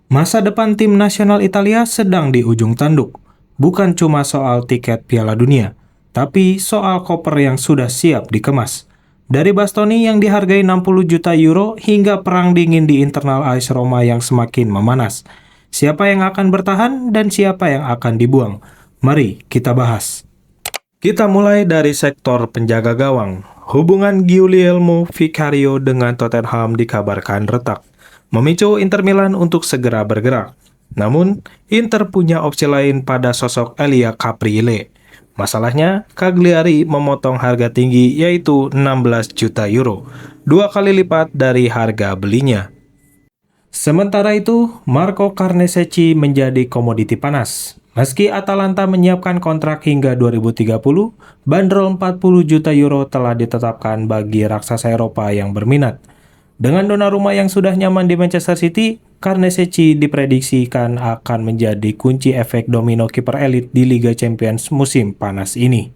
Masa depan tim nasional Italia sedang di ujung tanduk. Bukan cuma soal tiket Piala Dunia, tapi soal koper yang sudah siap dikemas. Dari Bastoni yang dihargai 60 juta euro hingga perang dingin di internal AS Roma yang semakin memanas. Siapa yang akan bertahan dan siapa yang akan dibuang? Mari kita bahas. Kita mulai dari sektor penjaga gawang. Hubungan Guglielmo Vicario dengan Tottenham dikabarkan retak, memicu Inter Milan untuk segera bergerak. Namun, Inter punya opsi lain pada sosok Elia Caprile. Masalahnya, Cagliari memotong harga tinggi yaitu 16 juta euro, 2 kali lipat dari harga belinya. Sementara itu, Marco Carnesecchi menjadi komoditi panas. Meski Atalanta menyiapkan kontrak hingga 2030, bandrol 40 juta euro telah ditetapkan bagi raksasa Eropa yang berminat. Dengan Donnarumma yang sudah nyaman di Manchester City, Carnesecchi diprediksikan akan menjadi kunci efek domino kiper elit di Liga Champions musim panas ini.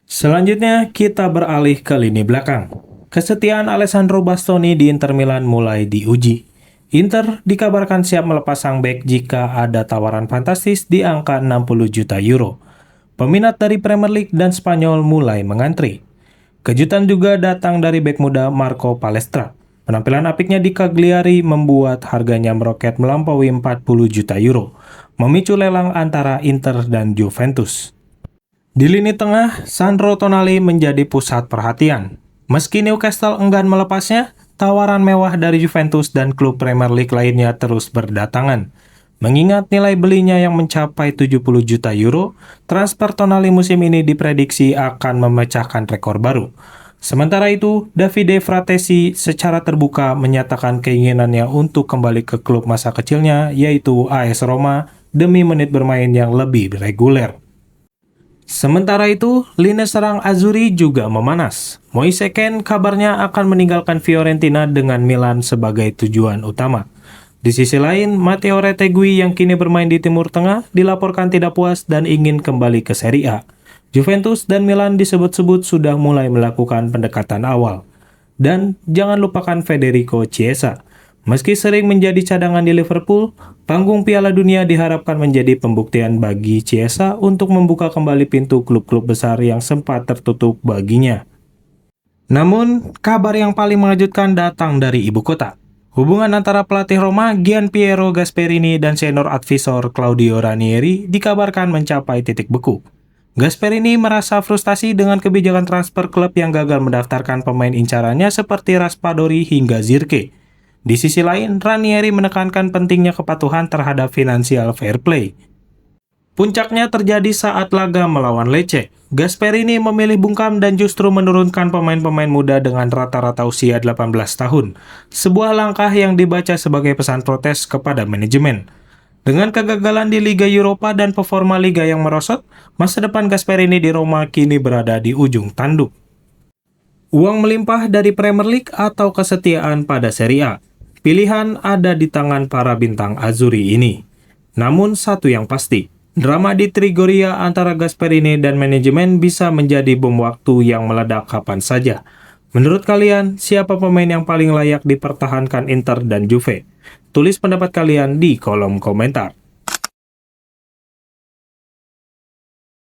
Selanjutnya, kita beralih ke lini belakang. Kesetiaan Alessandro Bastoni di Inter Milan mulai diuji. Inter dikabarkan siap melepas sang bek jika ada tawaran fantastis di angka 60 juta euro. Peminat dari Premier League dan Spanyol mulai mengantri. Kejutan juga datang dari bek muda Marco Palestra. Penampilan apiknya di Cagliari membuat harganya meroket melampaui 40 juta euro, memicu lelang antara Inter dan Juventus. Di lini tengah, Sandro Tonali menjadi pusat perhatian. Meski Newcastle enggan melepasnya, tawaran mewah dari Juventus dan klub Premier League lainnya terus berdatangan. Mengingat nilai belinya yang mencapai 70 juta euro, transfer Tonali musim ini diprediksi akan memecahkan rekor baru. Sementara itu, Davide Fratesi secara terbuka menyatakan keinginannya untuk kembali ke klub masa kecilnya, yaitu AS Roma, demi menit bermain yang lebih reguler. Sementara itu, lini serang Azzurri juga memanas. Moise Kean kabarnya akan meninggalkan Fiorentina dengan Milan sebagai tujuan utama. Di sisi lain, Matteo Retegui yang kini bermain di Timur Tengah dilaporkan tidak puas dan ingin kembali ke Serie A. Juventus dan Milan disebut-sebut sudah mulai melakukan pendekatan awal. Dan jangan lupakan Federico Chiesa. Meski sering menjadi cadangan di Liverpool, panggung Piala Dunia diharapkan menjadi pembuktian bagi Chiesa untuk membuka kembali pintu klub-klub besar yang sempat tertutup baginya. Namun, kabar yang paling mengejutkan datang dari ibu kota. Hubungan antara pelatih Roma Gianpiero Gasperini dan senior advisor Claudio Ranieri dikabarkan mencapai titik beku. Gasperini merasa frustasi dengan kebijakan transfer klub yang gagal mendaftarkan pemain incarannya seperti Raspadori hingga Zirkzee. Di sisi lain, Ranieri menekankan pentingnya kepatuhan terhadap financial fair play. Puncaknya terjadi saat laga melawan Lecce. Gasperini memilih bungkam dan justru menurunkan pemain-pemain muda dengan rata-rata usia 18 tahun. Sebuah langkah yang dibaca sebagai pesan protes kepada manajemen. Dengan kegagalan di Liga Eropa dan performa Liga yang merosot, masa depan Gasperini di Roma kini berada di ujung tanduk. Uang melimpah dari Premier League atau kesetiaan pada Serie A? Pilihan ada di tangan para bintang Azzurri ini. Namun satu yang pasti, drama di Trigoria antara Gasperini dan manajemen bisa menjadi bom waktu yang meledak kapan saja. Menurut kalian, siapa pemain yang paling layak dipertahankan Inter dan Juve? Tulis pendapat kalian di kolom komentar.